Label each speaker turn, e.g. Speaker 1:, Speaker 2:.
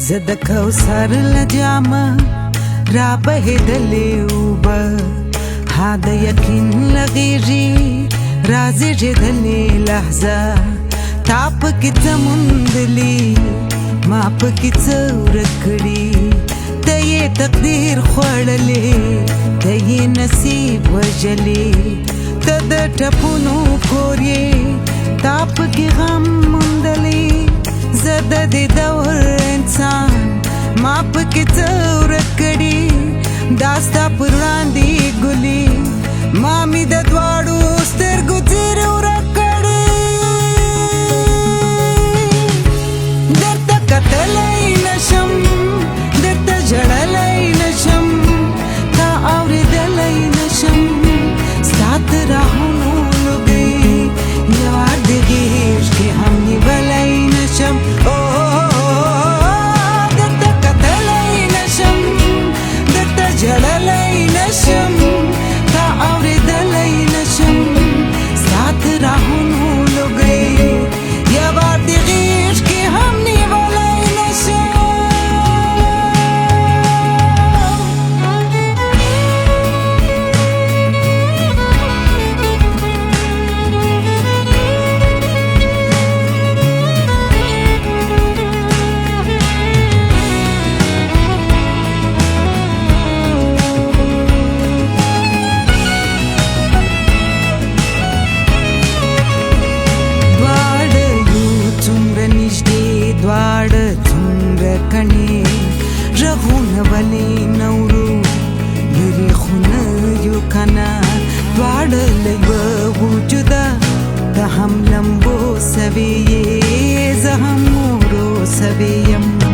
Speaker 1: زد کوثر لجامه را بهیدلې اوبه ها د یقین لغیږي رازېږېدلې لحظه تا پکې څه موندلي ما پکې څه ورک کړي ته یې تقدیر خوړلې ته یې نصیب وژلې ته د ټپونو کور یې تا پکې غم موندلی زه د دې دور انسان ما پکې څه ورک کړي دا ستا پر وړاندې ګلي ما مې د دواړو سترګو څیرې ورک کړي درته کتلی نشم درته ژړلی نشم تا اورېدلی نشم ستا د راهونو لوګی یوار د غېږ کې هم نیولی نشم جړلی نشم تا اورېدلی نشم ستا د راهونو لوګی یوار د غېږ کې هم نیولی نشم دواړه څومره کڼې غږونه ولې نورو لرې خو نه یو کنه دواړه له یوه وجوده ته هم لمبو سوې یې زه هم مورو سوې یم